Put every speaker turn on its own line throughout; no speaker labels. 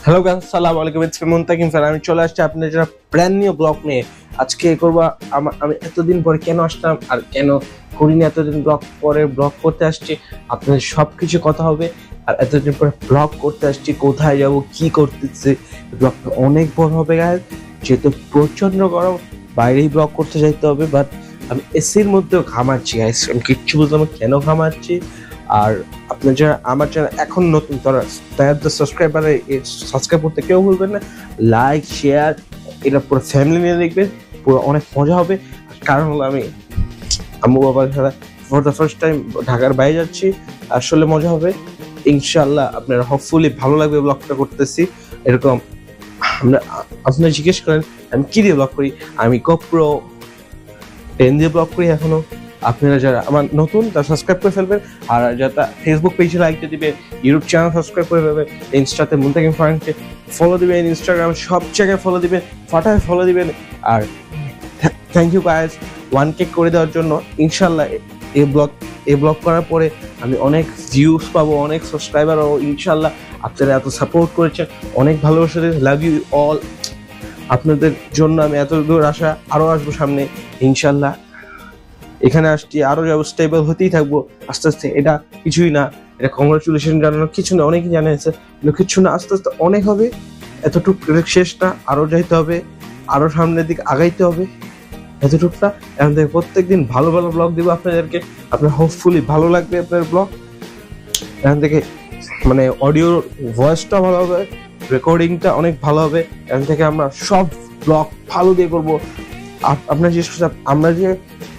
Hello guys, আসসালামু আলাইকুম। It's Muntakim sir. আমি চলে আসছি আপনাদের জন্য ব্র্যান্ড নিউ ব্লগ নিয়ে। আজকে করব আমি এতদিন পরে কেন আসলাম আর কেন করিনি, এতদিন ব্লগ করতে আসছি, আপনাদের সবকিছু কথা হবে। আর এতদিন পরে ব্লগ করতে আসছি, কোথায় যাব, কি করতেছি, ব্লগটা অনেক বড় হবে গাইস। যেহেতু প্রচন্ড গরম, বাইরেই ব্লগ করতে যাইতে হবে, বাট আমি এসির মধ্যেও ঘামাচ্ছি গাইস। আমি কিচ্ছু বুঝলাম না কেন ঘামাচ্ছি। আর আপনার যারা আমার চ্যানেল এখন নতুন তারা সাবস্ক্রাইব করতে কেউ ভুলবেন না। লাইক শেয়ার, এটা পুরো ফ্যামিলি নিয়ে দেখবেন, পুরো অনেক মজা হবে। কারণ হলো আমি আম্মু বাবার সাথে ফর দ্য ফার্স্ট টাইম ঢাকার বাইরে যাচ্ছি, আসলে মজা হবে ইনশাল্লাহ। আপনারা হোপফুলি ভালো লাগবে ব্লগটা করতেছি এরকম। আপনারা জিজ্ঞেস করেন আমি কি দিয়ে ব্লগ করি, আমি গোপ্রো 10 দিয়ে ব্লগ করি এখনো। আপনারা যারা আমার নতুন তারা সাবস্ক্রাইব করে ফেলবেন, আর যারা ফেসবুক পেজে লাইক দিয়ে দিবেন, ইউটিউব চ্যানেল সাবস্ক্রাইব করে ফেলবেন, ইনস্টাতে মুনতাকিম ফারানকে ফলো দিবেন, ইনস্টাগ্রাম সব জায়গায় ফলো দিবেন, ফাটায় ফলো দিবেন। আর থ্যাংক ইউ গাইস 1K করে দেওয়ার জন্য। ইনশাল্লাহ এই ব্লগ করার পরে আমি অনেক ভিউজ পাবো, অনেক সাবস্ক্রাইবার পাবো ইনশাল্লাহ। আপনারা এত সাপোর্ট করেছেন, অনেক ভালোবাসা দিয়েছেন, লাভ ইউ অল। আপনাদের জন্য আমি এত দূর আসা, আরও আসবো সামনে ইনশাল্লাহ। এখানে আসছি, আরো যাবো, স্টেবল হতেই থাকবো আস্তে আস্তে। এটা কিছুই না, এটা কংগ্রাচুলেশন জানানো কিছু না, অনেকেই জানিয়েছে কিছু না, আস্তে আস্তে অনেক হবে। এতটুক শেষ না, আরো যাইতে হবে, আরো সামনের দিকে আগাইতে হবে। এতটুকটা এখন থেকে প্রত্যেকদিন ভালো ভালো ব্লগ দিব আপনাদেরকে। আপনার হোপফুলি ভালো লাগবে আপনার ব্লগ। এখান থেকে মানে অডিও ভয়েসটা ভালো হবে, রেকর্ডিংটা অনেক ভালো হবে। এখান থেকে আমরা সব ব্লগ ভালো দিয়ে করবো। আপনার জিজ্ঞেস করছে আমরা যে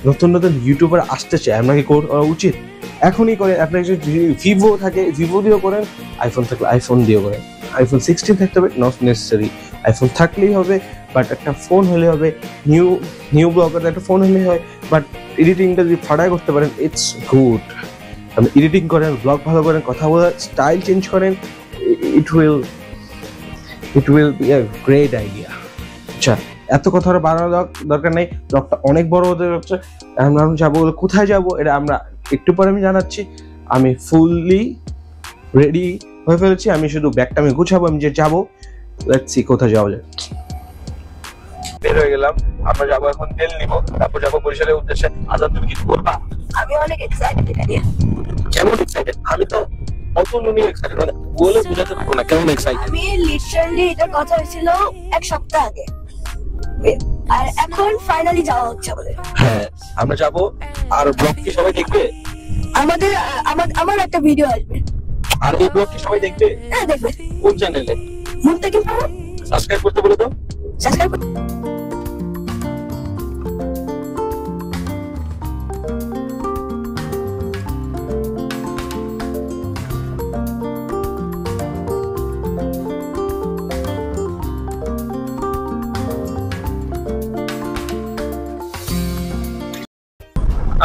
নতুন নতুন ইউটিউবার আসতে চাই, আপনাকে করা উচিত এখনই করেন। আপনার যদি ভিভো থাকে ভিভো দিয়েও করেন, আইফোন থাকলে আইফোন দিয়েও করেন। আইফোন 16 থাকতে হবে, নট নেসেসারি। আইফোন থাকলেই হবে, বাট একটা ফোন হলে হবে। নিউ ব্লগার একটা ফোন হলেই হয়, বাট এডিটিংটা যদি ফাটায় করতে পারেন ইটস গুড। আপনি এডিটিং করেন, ব্লগ ভালো করেন, কথা বলার স্টাইল চেঞ্জ করেন, it will be a great idea. আচ্ছা, এত কথা বাড়ানোর দরকার নেই, ব্লগটা অনেক বড় হতে যাচ্ছে। আমরা যাবো, কোথায় যাবো এটা আমরা একটু পরে আমি জানাচ্ছি। আমি ফুললি রেডি হয়ে ফেলেছি, আমি শুধু ব্যাগটা আমি গুছাবো, আমি যে যাবো। লেটস সি কোথায় যাওয়া যায়। বের হয়ে গেলাম, আমরা যাবো এখন তেল নিব, তারপর যাবো বরিশালের উদ্দেশ্যে। আজাদ তুমি কি করবা?
আমি অনেক এক্সাইটেড এটা নিয়ে।
কেমন এক্সাইটেড? আমি তো অতুলনীয় এক্সাইটেড, মানে বলে বোঝাতে পারবো না কেমন এক্সাইটেড।
আমি লিটারালি এটা কথা হয়েছিল এক সপ্তাহ আগে, আর এখন ফাইনালি যাওয়া হচ্ছে আমাদের।
হ্যাঁ, আমরা যাবো। আর ব্লগ কি সবাই দেখবে?
আমার একটা ভিডিও আসবে।
আর এই ব্লগ কি সবাই দেখবে?
হ্যাঁ, দেখবে।
কোন চ্যানেলে?
মুনতাকিম ফারান।
সাবস্ক্রাইব করতে বলে দাও।
সাবস্ক্রাইব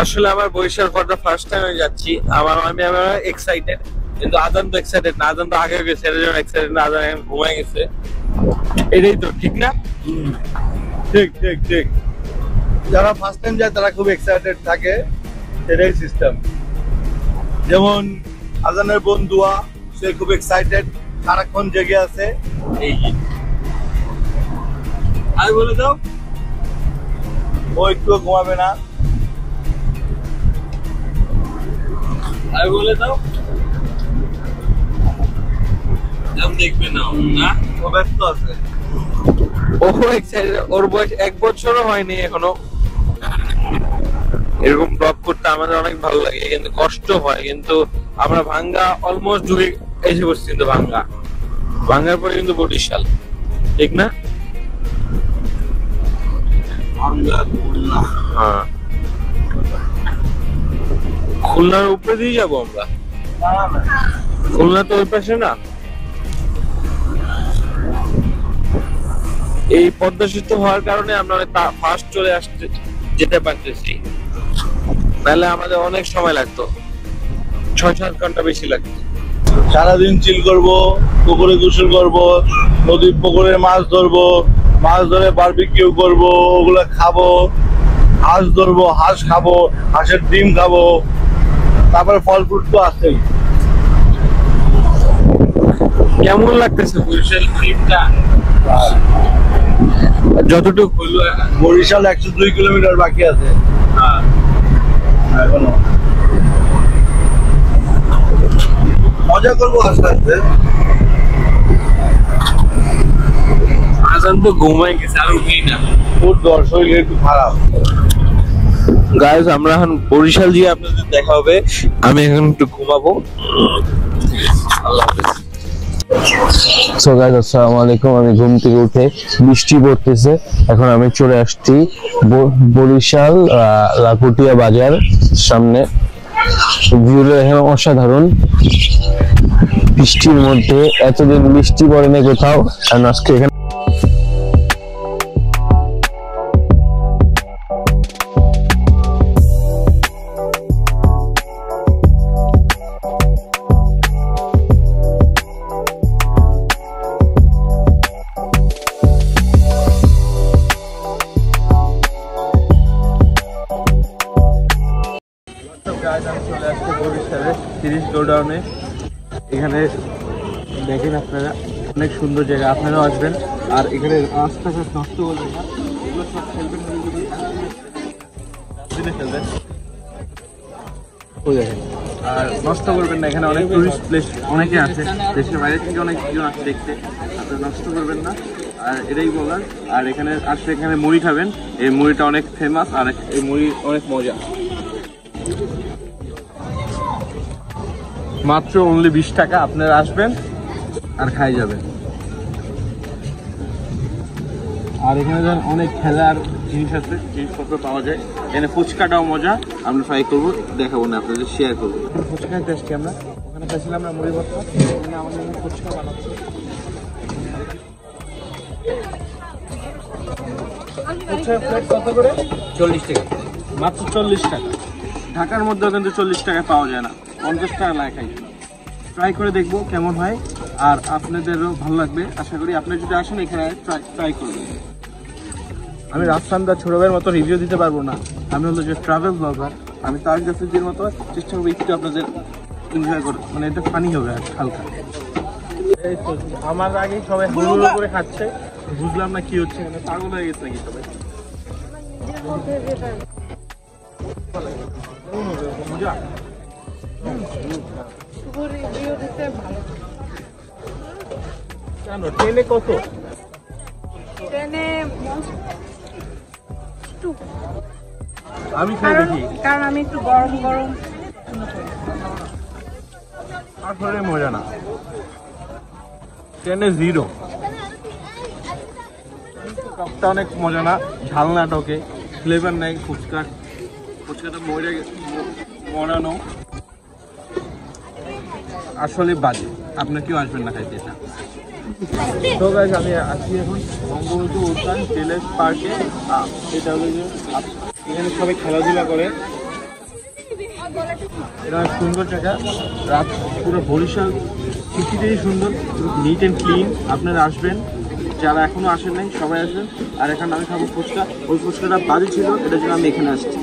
আসলে আমার Barishal for the first time যাচ্ছি। আমি এক্সাইটেড, কিন্তু আজান তো এক্সাইটেড না। আজান তো আগে গেছে, এর জন্য এক্সাইটেড না। আজান এখন ঘুমায় গেছে, এটাই তো ঠিক না?
ঠিক ঠিক ঠিক। যারা ফার্স্ট টাইম যায় তারা খুব এক্সাইটেড থাকে, এটাই সিস্টেম। যেমন আজানের বন্ধুয়া, সে খুব এক্সাইটেড, সারাক্ষণ জেগে আছে।
এই আমি বলে দাও,
ও একটু ঘুমাবে না।
আমি বলে দাও, দেখবে না না,
ও ব্যস্ত আছে।
ও এক্সাইটেড। ওর বয়স 1 বছরও হয়নি এখনো। এরকম ব্লগ করতে আমাদের অনেক ভালো লাগে, কিন্তু কষ্ট হয়। কিন্তু আমরা ভাঙ্গা অলমোস্ট ঢুকে এসে বসছি, কিন্তু ভাঙ্গার পরে কিন্তু বরিশাল, ঠিক না? হ্যাঁ, খুলনার উপরে দিয়ে যাবো আমরা। খুলনা তো ওই পাশে না, এই পদ্মা সেতু হওয়ার কারণে আমরা অনেক ফাস্ট চলে আসতে যেতে পারতেছি, নাহলে আমাদের অনেক সময় লাগতো, 6-7 ঘন্টা বেশি লাগতো।
সারাদিন চিল করবো, পুকুরে গোসল করবো, নদীর পুকুরে মাছ ধরবো, মাছ ধরে বারবিকিউ করবো, ওগুলো খাবো। হাঁস ধরবো, হাঁস খাবো, হাঁসের ডিম খাবো, তারপরে ফল ফ্রুট তো আছেই।
কেমন লাগতেছে বরিশাল ট্রিপটা? যতটুকু হলো
বরিশাল 102 কিলোমিটার বাকি আছে এখনো। মজা করবো আস্তে আস্তে।
আজান তো ঘুমাই গেছে, আর উঠি না।
ওর দর্শক একটু খারাপ।
গাইস আমরা এখন বরিশাল গিয়ে আপনাদের দেখা হবে। আমি এখন একটু ঘুমাবো। আল্লাহ হাফেজ।
সো গাইস আসসালামু আলাইকুম। আমি ঘুম থেকে উঠে বৃষ্টি পড়তেছে, এখন আমি চলে আসছি বরিশাল লাকুটিয়া বাজার সামনে। ভিউটা এখানে অসাধারণ, বৃষ্টির মধ্যে। এতদিন বৃষ্টি পড়ে না কোথাও, আর আজকে এখানে
চলে আসছে বরিশালে 30 গোডাউনে। এখানে দেখেন আপনারা, অনেক সুন্দর জায়গা, আপনারাও আসবেন। আর এখানে রাস্তাঘাট নষ্ট করবেন না, এগুলো সব ফেলবেন না, ফেলবেন ওই দেখেন। আর নষ্ট করবেন না, এখানে অনেক টুরিস্ট প্লেস অনেকে আছে, দেশের বাইরে থেকে অনেক কিছু আসে দেখতে, আপনারা নষ্ট করবেন না। আর এটাই বলার। আর এখানে আসলে এখানে মুড়ি খাবেন, এই মুড়িটা অনেক ফেমাস, আর এই মুড়ি অনেক মজা। মাত্র অনলি 20 টাকা, আপনারা আসবেন আর খাই যাবেন। আর এখানে অনেক খেলার জিনিস আছে, জিনিসপত্র পাওয়া যায়। এখানে ফুচকাটাও মজা, আমরা ট্রাই করবো, দেখাবো না আপনাদের, শেয়ার করবো। ফুচকা টেস্টি আমরা ওখানে খাইছিলাম, আমরা মুড়ি ভর্তা, এখানে আমাদের ফুচকা বানাচ্ছি। ফুচকা প্লেট কত করে? 40 টাকা, মাত্র 40 টাকা। ঢাকার মধ্যেও কিন্তু 40 টাকায় পাওয়া যায় না, 50 টাকা লাগে খাই। ট্রাই করে দেখবো কেমন হয়, আর আপনাদেরও ভালো লাগবে আশা করি। আপনি যদি আসেন এখানে ট্রাই করবেন। আমি রাজস্থানদার ছোট ভাইয়ের মতো রিভিউ দিতে পারবো না, আমি হলো যে ট্রাভেল ব্লগার। আমি তার গাফিজের মতো চেষ্টা করবো একটু আপনাদের এনজয় করে, মানে এটা ফানি হবে আর হালকা। এই তো আমার আগেই সবাই হুড়ুড়ো করে খাচ্ছে, বুঝলাম না কি হচ্ছে, মানে পাগল হয়ে গেছে নাকি সবাই। মজা কেন? ট্রেনে কত? আমি খাই দেখি,
কারণ আমি একটু গরম গরম
আসলে মজা না। ট্রেনে 0, কাপটা অনেক মজা না, ঝাল না, টকে ফ্লেভার নেই। ফুচকাটা মরানো আসলে বাজে, আপনার কেউ আসবেন না খাইতে এটা। তো গাইস আমি আছি এখন বঙ্গবন্ধু উদ্যান টেলেস পার্কে। এটা হলো যে এখানে সবাই খেলাধুলা করে, এটা অনেক সুন্দর জায়গা। রাত পুরো বরিশাল সিটিটাই সুন্দর, নিট অ্যান্ড ক্লিন। আপনারা আসবেন, যারা এখনো আসেন নাই সবাই আসবেন। আর এখানে আমি খাবো ফুচকা, ওই ফুচকাটা বাজে ছিল, এটার জন্য আমি এখানে আসছি।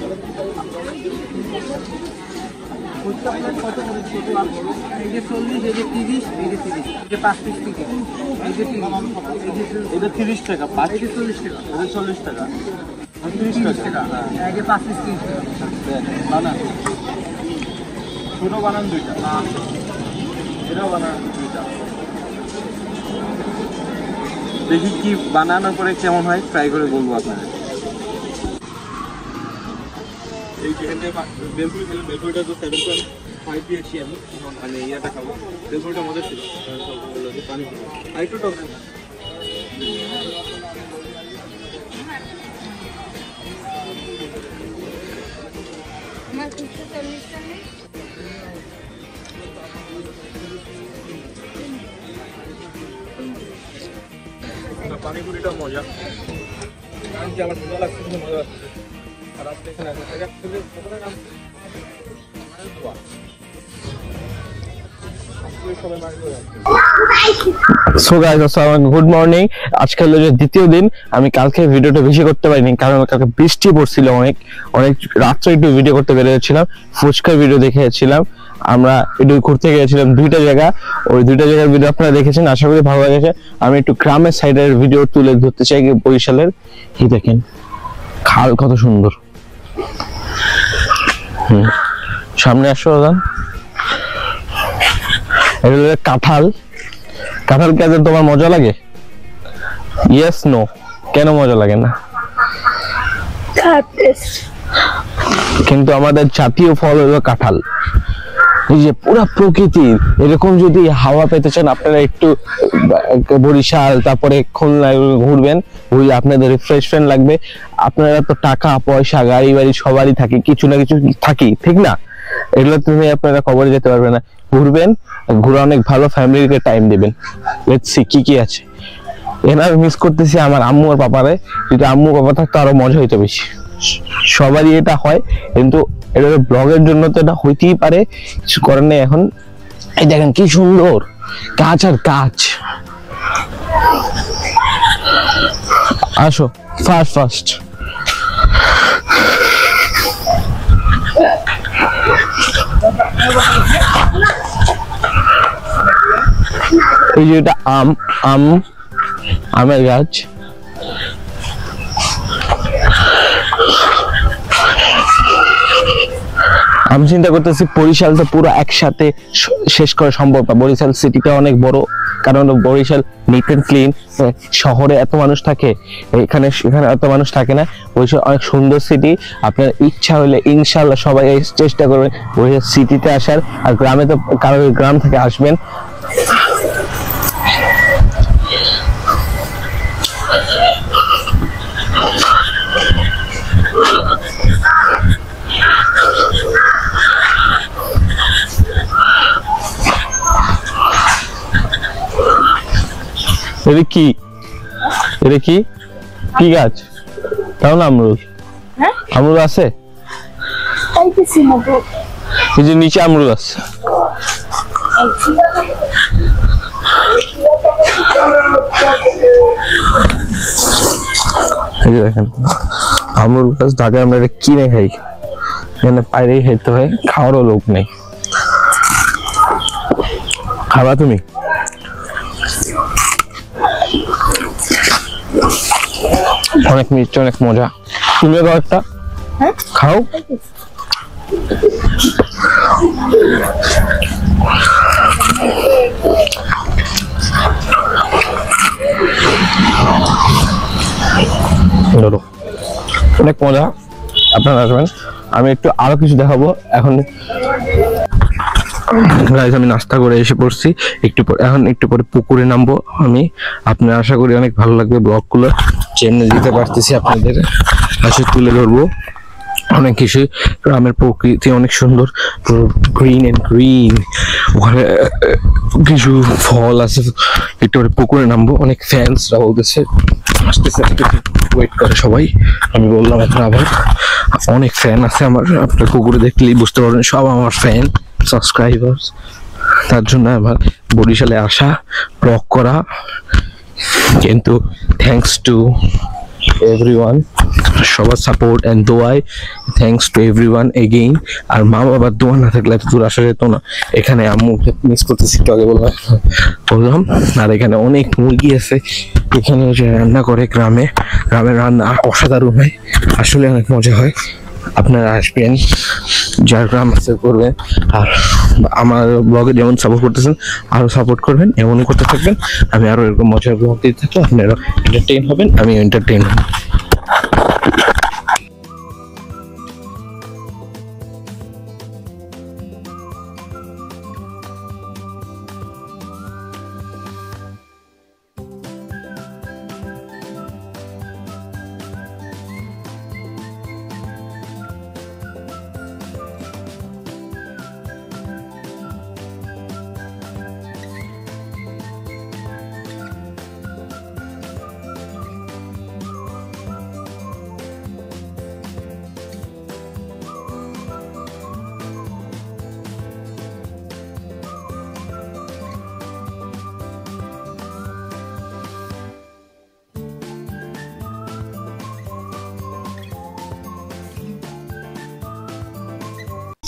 ফুচকা কত করে? ছোট আর বড়? এই যে 40, এই যে 30, এই যে 30, এই যে 5 পিস থেকে, এই যে 30, এটা 30 টাকা, 5 এই যে 40 টাকা, এটা 40 টাকা, 30 টাকা। হ্যাঁ, এই যে 5 পিস 30 টাকা। বানান ছোট বানান 2টা, এটাও বানান 2টা। দেখি কি বানানোর পরে কেমন হয়, ট্রাই করে বলবো আপনাদের। এই চিকেনটা বেলপুরি খেলে, বেলপুরিটা তো 7.5 দিয়েছি আমি, মানে ইয়াটা খাবো। বেলপুরিটা মজা ছিল, পানি আর একটু টক। পানিপুরিটা মজা, কারণ কি আমার মজা লাগছে, মজা লাগছে। আর আপনি এখানে আসেন,
সো গাইস আসসালামু গুড মর্নিং। আজকে হলো যে দ্বিতীয় দিন। আমি কালকে ভিডিওটা বেশি করতে পারিনি কারণ কালকে বৃষ্টি পড়ছিল অনেক রাত্রে একটু ভিডিও করতে বেরিয়েছিলাম। ফুচকার ভিডিও দেখেছিলাম, আমরা একটু ঘুরতে গিয়েছিলাম দুইটা জায়গা, ওই দুইটা জায়গার ভিডিও আপনারা দেখেছেন, আশা করি ভালো লেগেছে। আমি একটু গ্রামের সাইডের ভিডিও তুলে ধরতে চাই। বরিশালের এই দেখেন খাল কত সুন্দর। সামনে আসো দান। এটা কাঁঠাল। কাঁঠাল খেতে তোমার মজা লাগে? ইয়েস নো, কেন মজা লাগে না? কিন্তু আমাদের জাতীয় ফল হলো কাঁঠাল। এই যে পুরো প্রকৃতির এরকম যদি হাওয়া পেতে চান আপনারা একটু বরিশাল তারপরে খুলনায় ঘুরবেন, ঘুরলে আপনাদের রিফ্রেশমেন্ট লাগবে। আপনারা তো টাকা পয়সা গাড়ি বাড়ি সবারই থাকে, কিছু না কিছু থাকি, ঠিক না? এগুলো তুমি আপনারা কবরে যেতে পারবে না। ঘুরবেন, ঘুরে অনেক ভালো ফ্যামিলিকে টাইম দিবেন। লেটস সি কি কি আছে। এখানে আমি মিস করতেছি আমার আম্মু আর পাপারে। যদি আম্মু পাপা থাকতো আরো মজা হইতো বেশি। সবারই এটা হয়, কিন্তু এটা ব্লগের জন্য তো এটা হইতেই পারে, কিছু করার নেই এখন। এই দেখেন কি সুন্দর গাছ আর গাছ। আসো ফার্স্ট এই যে এটা আমের গাছ। আমি চিন্তা করতেছি বরিশাল তো পুরো একসাথে শেষ করা সম্ভব না। বরিশাল সিটিটা অনেক বড়, কারণ বরিশাল নিট এন্ড ক্লিন। শহরে এত মানুষ থাকে, এখানে এত মানুষ থাকে না। বরিশাল অনেক সুন্দর সিটি। আপনার ইচ্ছা হলে ইনশাল্লাহ সবাই চেষ্টা করবেন বরিশাল সিটিতে আসার। আর গ্রামে তো কারো গ্রাম থেকে আসবেন। এটা কি? এটা কি কি গাছ? তাও না আমরুদ? আমরুদ আছে? এই যে নিচে আমরুদ আছে। এই যে দেখেন আমরুদ গাছ। ঢাকায় আমরা এটা কিনে খাই, এখানে বাইরেই খেতে হয়, খাওয়ারও লোক নেই। খাবা তুমি? অনেক মিষ্টি, অনেক মজা। তুমিও খাও একটা, খাও। অনেক মজা, আপনারা আসবেন। আমি একটু আরো কিছু দেখাবো এখন। আমি নাস্তা করে এসে পড়ছি, এখন একটু পরে পুকুরে নামবো আমি। আপনার আশা করি অনেক ভালো লাগবে ব্লগগুলো, যেমনি দিতে পারতেছি আপনাদের কাছে তুলে ধরবো অনেক কিছু। গ্রামের প্রকৃতি অনেক সুন্দর, গ্রিন এন্ড গ্রিন। ওখানে কিছু ফল আছে। একটু পরে পুকুরে নামবো। অনেক ফ্যান্সরা বলতেছে আসতেছে, ওয়েট করে সবাই। আমি বললাম এখন আবার অনেক ফ্যান আছে আমার, আপনার পুকুরে দেখলেই বুঝতে পারবেন সব আমার ফ্যান সাবস্ক্রাইবার্স। তার জন্য আমার বরিশালে আসা, ব্লগ করা। কিন্তু থ্যাংকস টু এভরিওয়ান, সবার সাপোর্ট এন্ড দোয়ায়, থ্যাংকস টু এভরিওয়ান এগেইন। আর মা বাবার দোয়া না থাকলে এত দূর আসা যেত না। এখানে আম্মু মিস করতেছি, একটু আগে বললাম। আর এখানে অনেক মুরগি আছে, এখানে যে রান্না করে গ্রামের রান্না অসাধারণ হয়, আসলে অনেক মজা হয়। আপনারা আসবেন, যার গ্রাম আছে করবেন। আর আমার ব্লগে যেমন সাপোর্ট করতেছেন আরো সাপোর্ট করবেন, এমনই করতে থাকবেন। আমি আরো এরকম মজার ব্লগ দিতে থাকলে আপনারা এন্টারটেইন হবেন, আমি এন্টারটেইন হব।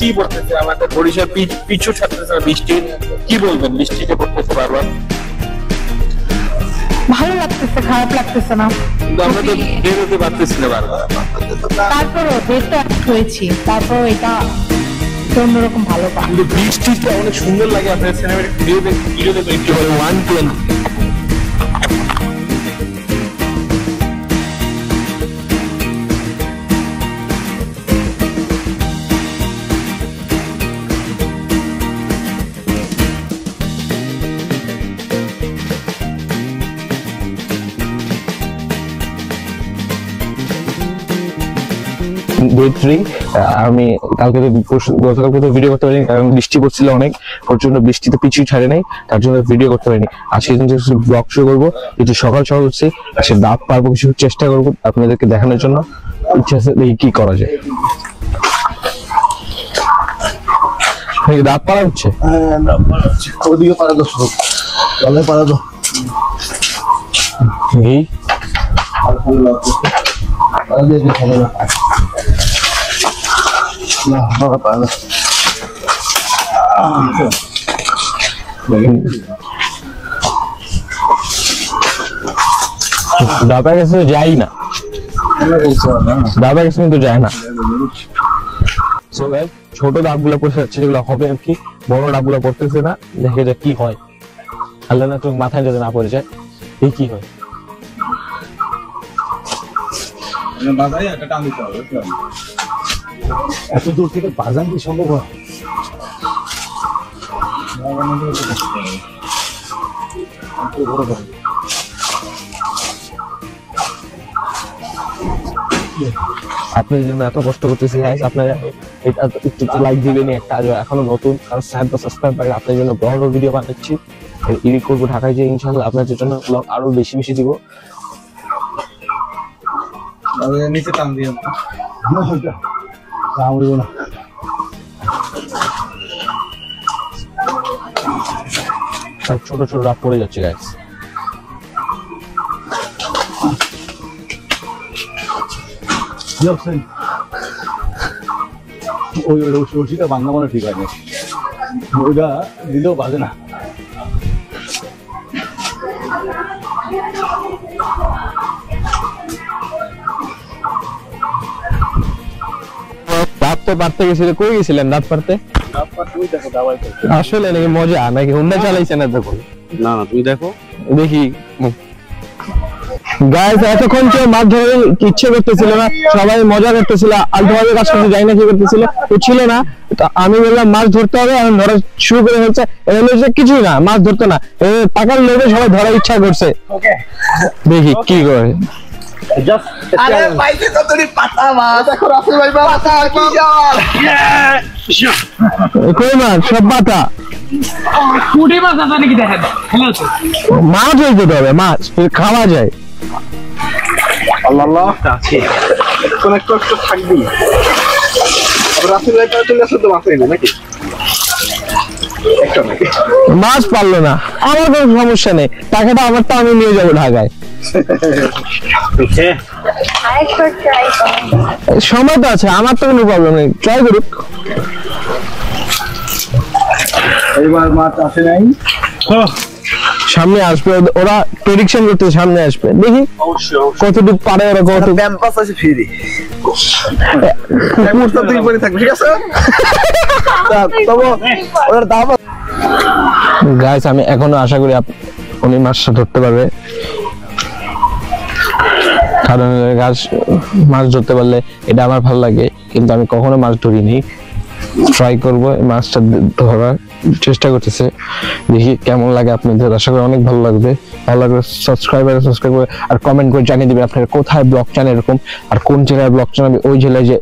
বৃষ্টি পড়তেছে, আমাদের বরিশাল পিছু ছাড়তেছে না বৃষ্টি। কি বলবেন বৃষ্টিতে পড়তেছে বারবার?
ভালো লাগতেছে, খারাপ লাগতেছে না।
কিন্তু আমরা তো বেরোতে পারতেছি না বারবার।
তারপরও বের তো হয়েছি, তারপরও এটা অন্যরকম ভালো পাই।
কিন্তু বৃষ্টিটা অনেক সুন্দর লাগে। আপনার সিনেমাটিক ভিডিও দেখবেন একটু করে 120। ডে 3 আমি গতকালকে তো ভিডিও করতে পারিনি, কারণ বৃষ্টি পড়ছিল অনেক প্রচন্ড। বৃষ্টিতে পিছুই ছাড়ে নাই, তার জন্য ভিডিও করতে পারিনি। আজকে কিন্তু ব্লগ শুরু করবো, একটু সকাল সকাল হচ্ছে। সে দাঁত পারবো কিছু চেষ্টা করবো আপনাদেরকে দেখানোর জন্য। ইচ্ছা আছে দেখি কি করা যায়। দাঁত পাড়া হচ্ছে,
ওদিকে পারা দো, চলে পারা দো।
এই দাদা কাছে যাই না, দাদা কাছে কিন্তু যায় না। ছোট ডাবগুলো পড়ে যাচ্ছে, যেগুলো হবে আর কি। বড় ডাবগুলো পড়তেছে না, দেখে যা কি হয়। আল্লাহ না তোর মাথায় যাতে না পড়ে যায়, এই কি হয়।
এত দূর থেকে বাজান কি সম্ভব হয়?
আপনার জন্য এত কষ্ট করতেছি গাইস, আপনারা এটা একটু লাইক দিবেন। একটা এখনো নতুন কারণ সাবস্ক্রাইব করে আপনার জন্য বড় ভিডিও বানাচ্ছি, এডিট করবো ঢাকায় যে ইনশাআল্লাহ আপনাদের জন্য ব্লগ আরো বেশি বেশি দিব।
নিচে টান দিয়ে না।
ছোট ছোট রাত পড়ে যাচ্ছে গাইস।
ওই রশিটা বাংলা মনে ঠিক আছে, ওইটা দিলেও বাজে না।
দাঁত তো পারতে গেছিলে, কই গেছিলেন দাঁত পারতে? আসলে নাকি মজা নাকি হুন্ডা চালাইছে না? দেখো
না না, তুমি দেখো,
দেখি গাইস। এতক্ষণ কেউ মাছ ধরে ইচ্ছে করতেছিল না, সবাই মজা করতেছিল, আলতু ভাবে কাজ করতে যাই না কি করতেছিল, তো ছিল না। তো আমি বললাম মাছ ধরতে হবে, আমি ধরা শুরু করে ফেলছে। কিছুই না, মাছ ধরতো না, টাকার লোভে সবাই ধরার ইচ্ছা করছে। দেখি কি করে। কই মাছ? সব পাতা মাছ হইতে হবে, মাছ খাওয়া যায়।
আল্লাহ আছে কোন একটু একটু থাকবি। রাসেল ভাই চলে আসলে তো মাছ এনে নাকি একটা নাকি
মাছ পারলো না, আমার কোনো সমস্যা নেই, টাকাটা আমারটা আমি নিয়ে যাবো ঢাকায়। সময় তো আছে, আমার তো কোনো প্রবলেম নেই, ট্রাই করুক।
এইবার মাছ আসে নাই,
সামনে আসবে, ওরা প্রেডিকশন করতে সামনে আসবে, দেখি কতটুকু পারে ওরা। কত
ক্যাম্পাস আছে ফ্রি, মুহূর্তে তুই পরে থাকবি, ঠিক আছে? তবে ওর দাম
গাইস, আমি এখনো আশা করি উনি মাছটা ধরতে পারবে, কারণ গাছ মাছ ধরতে পারলে এটা আমার ভালো লাগে। কিন্তু আমি কখনো মাছ ধরিনি, ট্রাই করবো মাছটা ধরার চেষ্টা করতেছে, দেখি কেমন লাগে আপনাদের। আশা করি অনেক ভালো লাগবে। ভালো লাগলে সাবস্ক্রাইব করে আর কমেন্ট করে জানিয়ে দিবেন আপনারা কোথায় ব্লগ চান এরকম, আর কোন জেলায় ব্লগ চান। আমি ওই জেলায় যে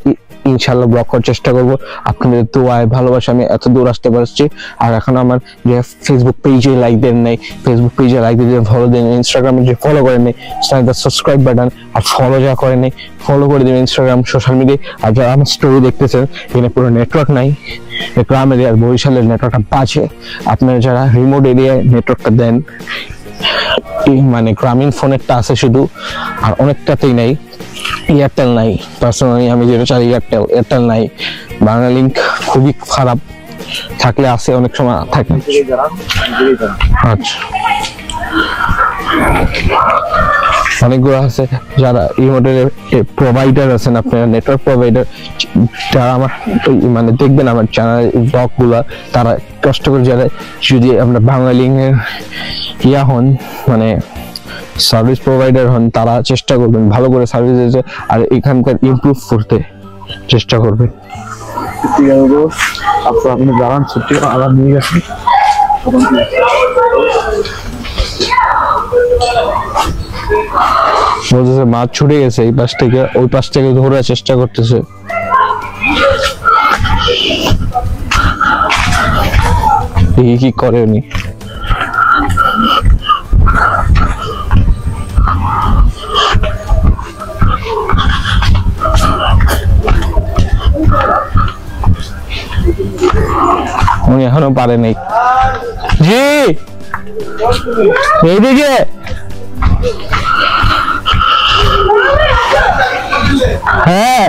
ইনশাআল্লাহ ব্লগ করার চেষ্টা করবো। আপনাদের দোয়ায় ভালোবাসা আমি এত দূর আসতে পারছি। আর এখন আমার যে ফেসবুক পেজে লাইক দেন নাই, ফেসবুক পেজে লাইক দিয়ে ফলো দেন, ইনস্টাগ্রামে যে ফলো করেন নাই সাবস্ক্রাইব বাটন আর ফলো যা করেন নাই ফলো করে দেবেন ইনস্টাগ্রাম সোশ্যাল মিডিয়ায়। আর যারা আমার স্টোরি দেখতেছেন, এখানে পুরো নেটওয়ার্ক নাই, গ্রাম এরিয়ার বরিশালের নেটওয়ার্কটা বাজে। আপনারা যারা রিমোট এরিয়ায় নেটওয়ার্কটা দেন, মানে গ্রামীণ ফোনেরটা আছে শুধু, আর অনেকটাতেই নাই, এয়ারটেল নাই। পার্সোনালি আমি যেটা চাই এয়ারটেল নাই, বাংলা লিঙ্ক খুবই খারাপ, থাকলে আসে অনেক সময় থাকে। আচ্ছা, অনেকগুলো আছে যারা ইমোটের প্রোভাইডার আছেন, আপনারা নেটওয়ার্ক প্রোভাইডার, যারা আমার মানে দেখবেন আমার চ্যানেল ব্লগ গুলা, তারা কষ্ট করে যারা যদি আমরা বাংলা লিঙ্কের ইয়া হন মানে সার্ভিস প্রোভাইডার হন, তারা চেষ্টা করবেন ভালো করে সার্ভিস দিতে আর এখানকার ইমপ্রুভ করতে চেষ্টা করবেন।
আপনি দাঁড়ান, ছুটি আবার নিয়ে গেছেন।
বলতেছে মাছ ছুটে গেছে এই পাশ থেকে ওই পাশ থেকে ধরার চেষ্টা করতেছে। কি করে উনি? উনি এখনো পারে নাই। জি এইদিকে হ্যাঁ,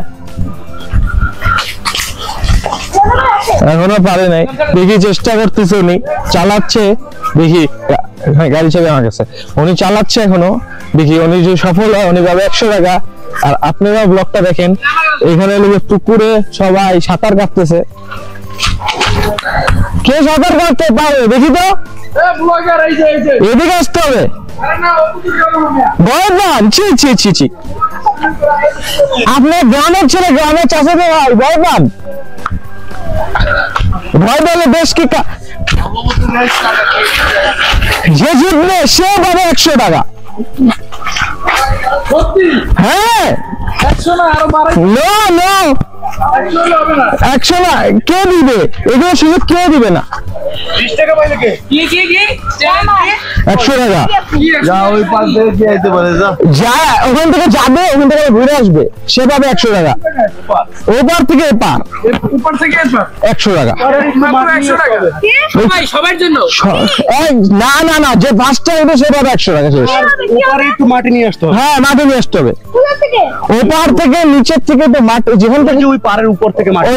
এখনো পারে নাই, দেখি চেষ্টা করতেছে, উনি চালাচ্ছে, দেখি গাড়ি চাবি আমার কাছে, উনি চালাচ্ছে এখনো, দেখি উনি যে সফল হয় উনি পাবে 100 টাকা। আর আপনারা ব্লগটা দেখেন, এখানে পুকুরে সবাই সাঁতার কাটতেছে, কে সাঁতার কাটতে পারে দেখি তো, এদিকে আসতে হবে। ভয় পান? ছি ছি ছি ছি, আপনার গ্রামের ছেলে গ্রামের চাষাতে ভাই ভয় পান? ভয় পেলে বেশ কি যে জিতবে সে পাবে 100 টাকা। হ্যাঁ, 100 না, কে দিবে এগুলো? সুযোগ কেউ দিবে না। 100 টাকা
যা ওই পাশ থেকে কি আইতে পারে,
যা ওখান থেকে যাবে, ওখান থেকে ঘুরে আসবে, সে পাবে 100 টাকা। ওপার থেকে এপার, 100 টাকা।
সবার জন্য
না না না, যে পাঁচটা হবে সে পাবে 100 টাকা। শেষ।
একটু মাটি নিয়ে আসতে হবে।
হ্যাঁ, মাটি নিয়ে আসতে হবে। ওপার থেকে নিচের থেকে তো মাটি, যেখান থেকে
ওই পাড়ের উপর থেকে মাটি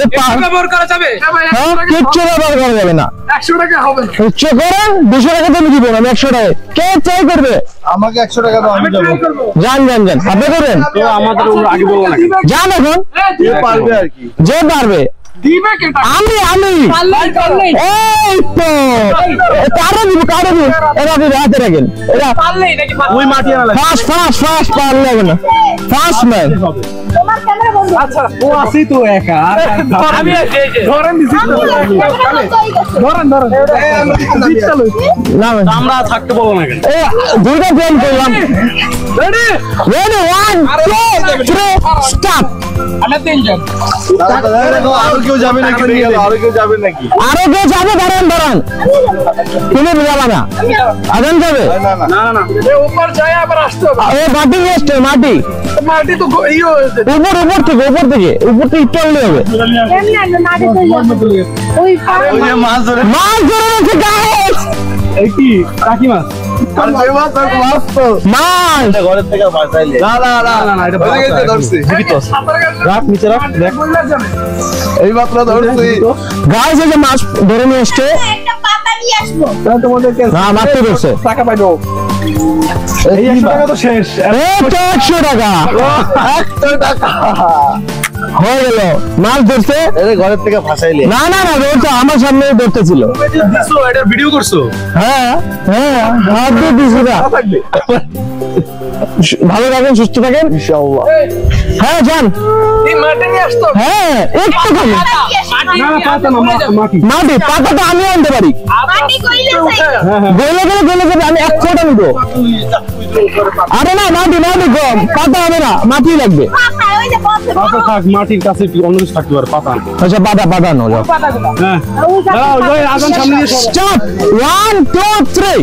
ব্যবহার করা যাবে।
হ্যাঁ, কিচ্ছু ব্যবহার করা যাবে না।
100 টাকা হবে না।
উচ্চ করেন 200 টাকা তো আমি দিব না, আমি 100 টাকায় কে ট্রাই করবে?
আমাকে 100 টাকা দাও, আমি যাবো।
যান যান যান, আপনি করেন
তো আমাদের আগে বলবো না,
যান এখন,
যে পারবে আর কি।
যে পারবে
দিবে কে?
আমি এই তো কারো দিব এরা আপনি হাতে রাখেন, এরা
পারলেই নাকি
ওই মাটি আনা লাগে।
ফার্স্ট পারলে হবে না, ফার্স্ট ম্যান।
তোমার ক্যামেরা বন্ধ।
আচ্ছা
ও আসি তো একা,
আমি ধরেন দিছি তো। ধরেন
না
আমরা থাকতে বলবো না কেন?
এই দুইটা প্ল্যান করলাম।
Ready
ready 1 2 3 start.
আমরা তিনজন।
আরো কেউ যাবে নাকি? আরো কেউ যাবে নাকি?
আরো কেউ যাবে? দাঁড়ান, তুমি যাবা না? আজান যাবে?
না না না না,
এ উপর যায় আবার আসতে হবে।
এই মাটি নিয়ে আসতে হবে, মাটি
মাটি তো ইয়ে হয়েছে।
উপর থেকে একটু আনলে হবে।
এমনি না মাঠে চলে যাবে। ওই
ওই যে মাছ ধরে
মাছ ধরে রয়েছে গাইস,
এই কি কাকি মাছ? আর কই মাছ? আর মাছ তো
মাছ
ঘরের থেকে বাঁচাইলে। না না না না, এটা বাঁচাইতে ধরছি। জীবিত আছে। রাখ নিচে রাখ, দেখ এই মাত্র ধরছি।
গাইস, এই যে মাছ ধরে নিয়ে আসছে।
একটা পাতা নিয়ে আসবো।
তোমাদেরকে
না, মারতে ধরছে।
টাকা পাইবো। এই 100 টাকা তো শেষ।
এই তো 100 টাকা
100 টাকা
হয়ে গেল। মাছ ধরছে।
এই ঘরের থেকে ফাঁসাইলে।
না না না, ধরতে আমার সামনে ধরতেছিল।
দিছো, এটা ভিডিও করছো?
হ্যাঁ হাত দিয়ে দিছি না।
থাকবে
ভালো থাকেন, সুস্থ থাকেন
ইনশাআল্লাহ।
হ্যাঁ যান।
এই মাটি নিয়ে আসতে হবে।
হ্যাঁ একটু খালি
না না পাতা না মাটি।
মাটি, পাতাটা আমি আনতে পারি।
মাটি কইলে
গেলে যাবে, আমি 1 ফোঁটা নিবো। আরে না, মাটি কম, পাতা হবে না, মাটি লাগবে।
পাতা ওই যে বসে
পাতা থাক, মাটির কাছে অন্য কিছু থাকতে পারে, পাতা।
আচ্ছা পাতা নো যাও।
হ্যাঁ
ওই
দাও, ওই আজান সামনে দিয়ে সরো।
স্টপ 1 2 3।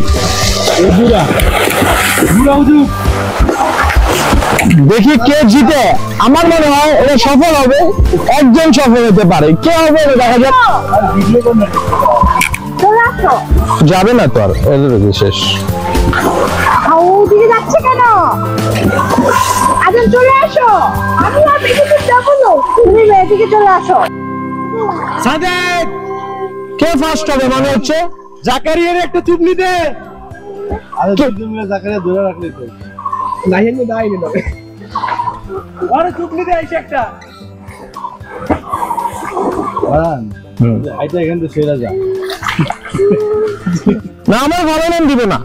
বুড়া হুজুর,
দেখি কে জিতে। আমার মনে হয় এটা সফল হবে, একজন সফল হতে পারে। কে হবে এটা দেখা যাক।
চলে আসো।
যাবে না তো আর, এদের শেষ।
ওদিকে যাচ্ছে কেন? আজন চলে আসো। আমি আর বেশি দূর যাবো না, তুমি এদিকে চলে আসো।
সাদেক
কে ফার্স্ট হবে মনে হচ্ছে?
জাকারিয়ার একটা চুপনি দে। আরে তুমি জাকারিয়া ধরে রাখলে তো নাইনি নাইনি না। আরে চুপনি দে আইছে একটা। বারান আইটা এখান থেকে সেরা যা।
না আমার ভালো নাম দিবে না।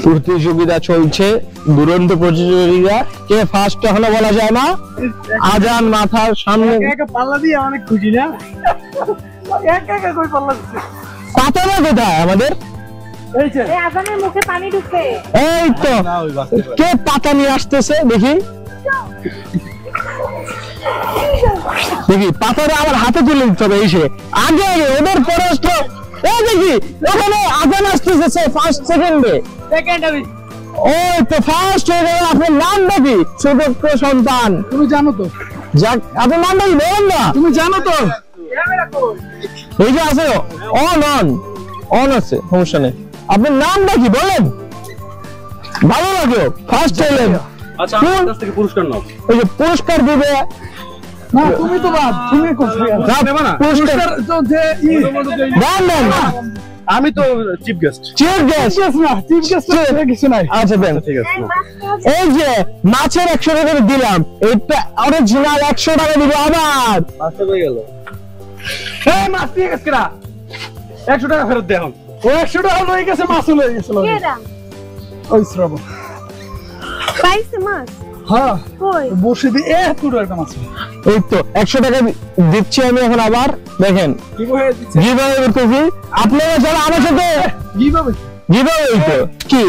প্রতিযোগিতা চলছে, দুরন্ত প্রতিযোগিতা, কে ফার্স্ট এখনো বলা যায় না। আজান মাথার সামনে
একা পাল্লা দিয়ে অনেক খুশি না। একা একা কই পাল্লা দিচ্ছে।
পাতা না কোথায় আমাদের?
এই যে
এই আজানের মুখে পানি ঢুকে।
এই তো
না ওই বাস্তে
কে পাতা নিয়ে আসতেছে দেখি দেখি পাতাটা আমার হাতে তুলে দিতে হবে। এই সে আগে আগে ওদের পরে আসলো। এই দেখি ওখানে আজান আসতেছে ফার্স্ট সেকেন্ডে।
সেকেন্ড আমি
ওই তো ফার্স্ট হয়ে গেল। আপনার নামটা কি? ছোট সন্তান,
তুমি জানো তো,
যাক আপনার নামটা কি বলেন না?
তুমি জানো তো।
এই যে আছে অন অন অন আছে, সমস্যা নেই। আপনার নামটা কি বলেন? ভালো লাগলো ফার্স্ট হলেন।
আচ্ছা আমার কাছ থেকে পুরস্কার নাও।
এই যে পুরস্কার দিবে
না তুমি তো বাদ, তুমি কোথায় নেবা না
পুরস্কার
তো যে
দাম দেন।
আমি তো চিফ গেস্ট।
চিফ গেস্ট
না চিফ গেস্ট কিছু নাই।
আচ্ছা দেন।
ঠিক আছে
এই যে মাছের 100 টাকা দিলাম, এটা অরিজিনাল 100 টাকা দিব আবার।
মাছটা হয়ে গেল। এই মাছ দিয়ে গেছে কিরা 100 টাকা ফেরত দে। এখন ও 100 টাকা লয়ে গেছে, মাছ লয়ে গেছে। ওই শ্রাবণ
পাইছে মাছ
হ্যাঁ
কই
বসে দিয়ে এত টাকা মাছ।
এই তো 100 টাকা দিচ্ছি আমি এখন আবার। দেখেন
কি হয়ে দিচ্ছে
গিভঅ্যাওয়ে করতেছি, আপনারা যারা আমার সাথে
কিভাবে
গিভঅ্যাওয়ে তো কি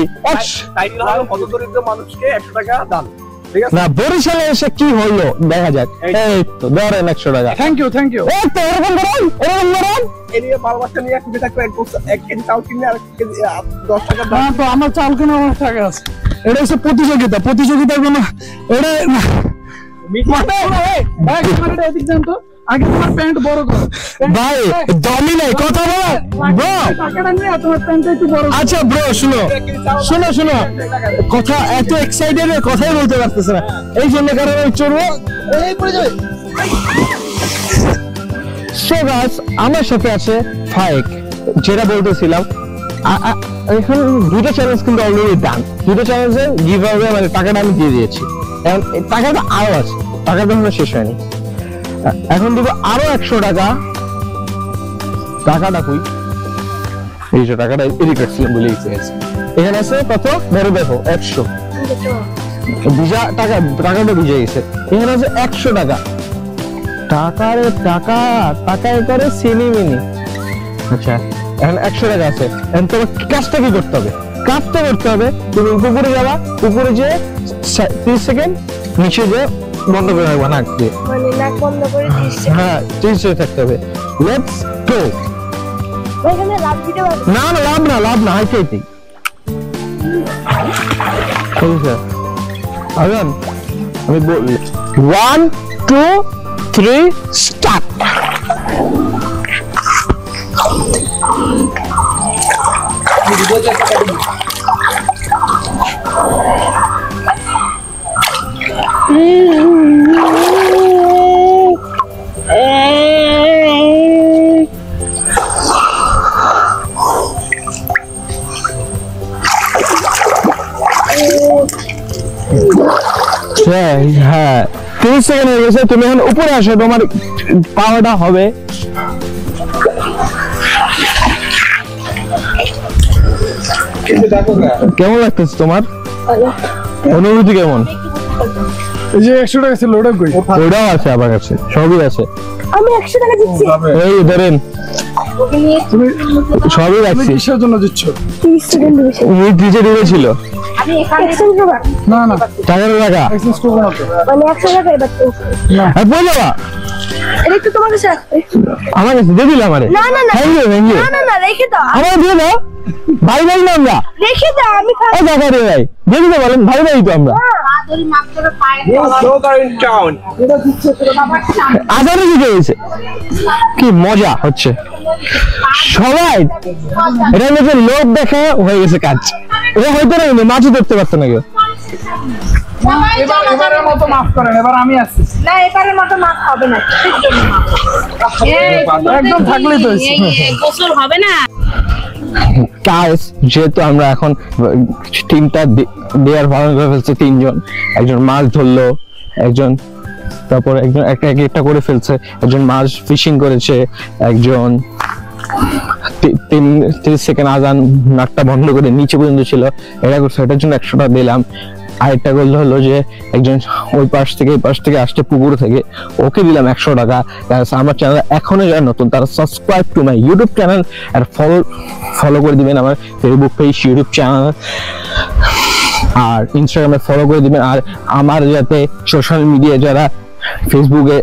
টাইটেল হলো কত দরিদ্র মানুষকে 100 টাকা দান। ঠিক আছে
না বরিশালে এসে কি হলো দেখা যাক। এই তো ধরেন 100 টাকা।
Thank you thank you.
এই তো এরকম করেন এরকম করেন।
এরিয়া 12 বাচ্চা নিয়ে কুটে থাকবে 1 কেজি চাল কিনে আর 1 কেজি 10 টাকা দাম। না তো আমার চাল কিনে অনেক টাকা আছে। এটা হচ্ছে প্রতিযোগিতা, প্রতিযোগিতার কোনো এটা মানে এদিক যান তো। আগে তোমার প্যান্ট বড় করো
ভাই দমই নাই কথা বল ব্রো।
টাকাটা নিয়ে তোমার প্যান্টটা একটু বড়।
আচ্ছা ব্রো শুনো শুনো শুনো, কথা এত এক্সাইটেড কথাই বলতে পারতেছে না, এই জন্য কারণে আমি চলবো।
এই পড়ে যাবে।
সো গাইস আমার সাথে আছে ফাইক, যেটা বলতেছিলাম এখন দুটো চ্যালেঞ্জ কিন্তু অলরেডি ডান। দুটো চ্যালেঞ্জে গিভঅ্যাওয়ে মানে টাকাটা আমি দিয়ে দিয়েছি। এখন এই টাকাটা আরো আছে, টাকাটা এখনো শেষ হয়নি। এখন দিব আরো 100 টাকা। টাকাটা কই? এই যে টাকাটা এদিকে রাখছিলাম বলে গেছে। এখানে আছে কত ধরে দেখো 100 ভিজা টাকা, টাকাটা ভিজে গেছে। এখানে আছে 100 টাকা। টাকার টাকা টাকায় করে সিনিমিনি। আচ্ছা এখন 100 টাকা আছে। এখন তোমার কাজটা কি করতে হবে? কাজটা করতে হবে তুমি উপরে যাবা, উপরে যে 30 সেকেন্ড নিচে যে বন্ধ করে রাখবা নাক দিয়ে।
মানে নাক বন্ধ করে 30 সেকেন্ড।
হ্যাঁ 30 সেকেন্ড থাকতে হবে। Let's go.
ওখানে লাভ দিতে পারবে
না না লাভ না হাইতে হাইতে। আগান আমি বলি 1 2 3 স্টার্ট। হ্যাঁ 30 সেকেন্ড হয়ে গেছে। তুমি এখন উপরে আসো, তোমার পাওয়াটা হবে। কেমন লাগতেছে তোমার অনুভূতি? কেমন?
এই যে 100 টাকা ছিল ওটা কই?
ওটাও আছে আমার কাছে, সবই আছে।
আমি 100 টাকা দিচ্ছি।
এই ধরেন
তুমি
সবই রাখছি।
কিসের জন্য দিচ্ছ?
30 সেকেন্ড দিয়েছে।
উনি দিতে দিয়েছিল
আমি এখানে
এক্সচেঞ্জ করবা?
না না
টাকার টাকা।
এক্সচেঞ্জ করব না তো।
মানে 100 টাকা এবার তো।
হ্যাঁ বলে যাবা
এটা একটু তোমার কাছে রাখবে।
আমার কাছে দিয়ে দিলাম। আরে
না না না
থ্যাংক ইউ
না রেখে দাও।
আমার দিয়ে দাও। ভাই ভাই না আমরা
রেখে দাও, আমি
এই দেখা রে ভাই দিয়ে দিতে বলেন। ভাই ভাই তো আমরা
আদরি মাত্র পায়
আজারে দিতে হয়েছে। কি মজা হচ্ছে সবাই, এটা হচ্ছে লোক দেখা হয়ে গেছে কাজ। ও হয়তো না মাছই ধরতে পারতো না কেউ।
এবারের মতো মাফ করেন, এবার আমি আছি।
না এবারের মতো মাছ হবে না,
একদম থাকলেই তো হয়েছে।
গোসল হবে না।
গাইস যেহেতু আমরা এখন তিনটা দেয়ার পালন করে ফেলছে, তিনজন, একজন মাছ ধরলো, একজন তারপর একজন একটা করে ফেলছে, একজন মাছ ফিশিং করেছে, একজন 30 সেকেন্ড আজান নাকটা বন্ধ করে নিচে পর্যন্ত ছিল এটা করছে, এটার জন্য 100 টাকা দিলাম। আরেকটা গোল হলো যে একজন ওই পাশ থেকে এই পাশ থেকে আসতে পুকুর থেকে, ওকে দিলাম 100 টাকা। আমার চ্যানেল এখনো যারা নতুন তারা subscribe to my YouTube channel আর ফলো করে দিবেন আমার ফেসবুক পেজ, ইউটিউব চ্যানেল আর ইনস্টাগ্রামে ফলো করে দিবেন। আর আমার যাতে সোশ্যাল মিডিয়া যারা ফেসবুকে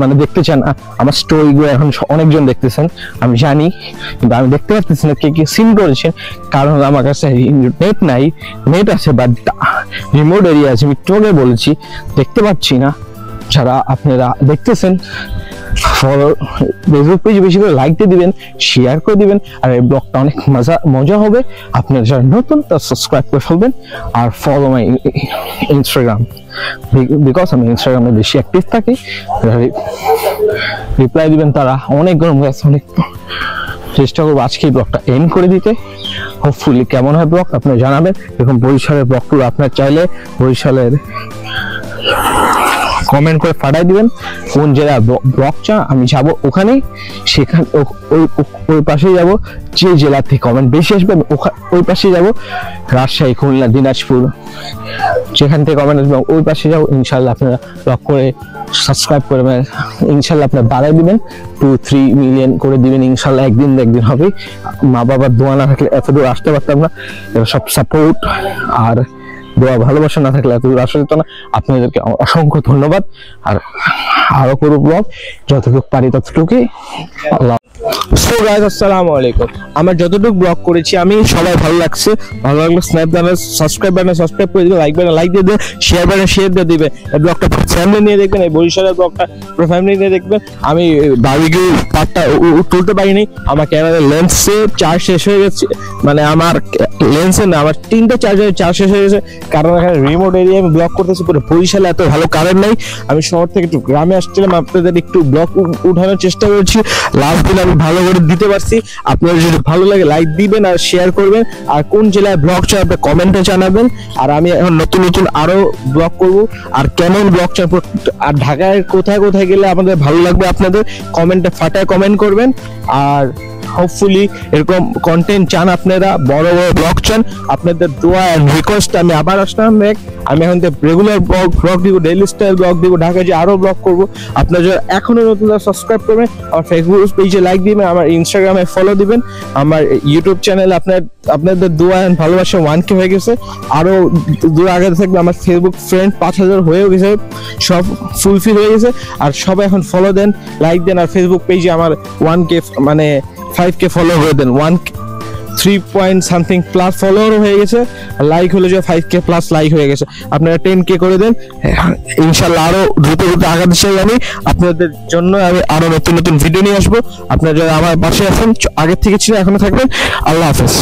মানে দেখতে চান, আমার স্টোরিগুলো এখন অনেকজন দেখতেছেন আমি জানি, কিন্তু আমি দেখতে পারতেছি না কে কে সিন করেছেন, কারণ আমার কাছে নেট নাই। নেট আছে বাট রিমোট এরিয়া আছে, আমি তোকে বলেছি দেখতে পাচ্ছি না। যারা আপনারা দেখতেছেন ফলো ফেসবুক পেজ বেশি করে লাইক দিয়ে দিবেন, শেয়ার করে দিবেন, আর এই ব্লগটা অনেক মজা হবে। আপনারা যারা নতুন তারা সাবস্ক্রাইব করে ফেলবেন আর ফলো মাই ইনস্টাগ্রাম, বিকজ আমি ইনস্টাগ্রামে বেশি অ্যাক্টিভ থাকি। রিপ্লাই দিবেন তারা। অনেক গরম গেছে, অনেক চেষ্টা করবো আজকে এই ব্লগটা এন্ড করে দিতে। হোপফুলি কেমন হয় ব্লগ আপনারা জানাবেন। এরকম বরিশালের ব্লগগুলো আপনার চাইলে বরিশালের কমেন্ট করে পাঠাই দিবেন কোন জেলা ব্লগ চান, আমি যাব ওখানে, সেখানে ওই পাশে যাব। যে জেলা থেকে কমেন্ট বেশি আসবে ওই পাশে যাব। রাজশাহী, খুলনা, দিনাজপুর যেখান থেকে কমেন্ট আসবে ওই পাশে যাবো। ইনশাল্লাহ আপনারা ব্লগ করে সাবস্ক্রাইব করবেন, ইনশাল্লাহ আপনারা বাড়াই দিবেন, 2-3 মিলিয়ন করে দিবেন ইনশাল্লাহ। একদিন হবে। মা বাবার দোয়া না থাকলে এত দূর আসতে পারতাম না। সব সাপোর্ট আর দোয়া ভালোবাসা না থাকলে এত দূর আসা যেত না। আপনাদেরকে অসংখ্য ধন্যবাদ। আর আরো করবো ব্লগ, যতটুকু পারি ততটুকুই। আল্লাহ। সো গাইস আসসালামু আলাইকুম। আমার যতটুকু ব্লগ করেছি আমি সবাই ভালো লাগছে, ভালো লাগলে স্ন্যাপ বাটনে সাবস্ক্রাইব করে দিবেন, লাইক দিয়ে দিবেন, শেয়ার দিয়ে দিবেন। এই ব্লগটা ফ্যামিলি নিয়ে দেখবেন, এই বরিশালের ব্লগটা পুরো ফ্যামিলি নিয়ে দেখবেন। আমি বারবিকিউ পার্টটা তুলতে পারিনি, আমার ক্যামেরার লেন্সে চার্জ শেষ হয়ে গেছে, মানে আমার লেন্সে না আমার 3টা চার্জ শেষ হয়ে গেছে, কারণ এখানে রিমোট এরিয়া আমি ব্লগ করতেছি। পুরো বরিশালে এত ভালো কারেন্ট নেই। আমি শহর থেকে একটু গ্রামে আসছিলাম, আপনাদের একটু ব্লগ উঠানোর চেষ্টা করেছি। লাস্ট দিন আমি ভালো করে দিতে পারছি। আপনাদের যদি ভালো লাগে লাইক দিবেন আর শেয়ার করবেন। আর কোন জেলায় ব্লগ চান আপনি কমেন্টে জানাবেন। আর আমি এখন নতুন আরো ব্লগ করব। আর কেমন ব্লগ চান, আর ঢাকায় কোথায় গেলে আমাদের ভালো লাগবে আপনাদের কমেন্টে ফাটায় কমেন্ট করবেন। আর হোপফুলি এরকম কন্টেন্ট চান আপনারা, বড় ব্লগ চান, আপনাদের দোয়া এন্ড রিকোয়েস্ট আমি আবার আসলাম। আমি এখন রেগুলার ব্লগ দিব, ডেইলি স্টাইল ব্লগ দিব, ঢাকায় যে আরো ব্লগ করব। আপনারা যারা এখনো নতুন সাবস্ক্রাইব করবেন, আমার ফেসবুক পেজে লাইক দিবেন, আমার ইনস্টাগ্রামে ফলো দিবেন, আমার ইউটিউব চ্যানেল আপনাদের দোয়া এন্ড ভালোবাসা 1K হয়ে গেছে। আরো দূর আগে থাকবে, আমার ফেসবুক ফ্রেন্ড 5000 হয়েও গেছে, সব ফুলফিল হয়ে গেছে। আর সবাই এখন ফলো দেন, লাইক দেন, আর ফেসবুক পেজে আমার 1K মানে 5K ফলো করে দেন। 3 প্লাস ফলোয়ার হয়ে গেছে, লাইক হলো যে 5K প্লাস লাইক হয়ে গেছে। আপনারা 10K করে দেন, ইনশাল্লাহ আরো দ্রুত আগাতে চাই আমি। আপনাদের জন্য আমি আরো নতুন ভিডিও নিয়ে আসবো। আপনারা যারা আমার পাশে আছেন, আগের থেকে ছিল এখনো থাকবেন। আল্লাহ হাফেজ।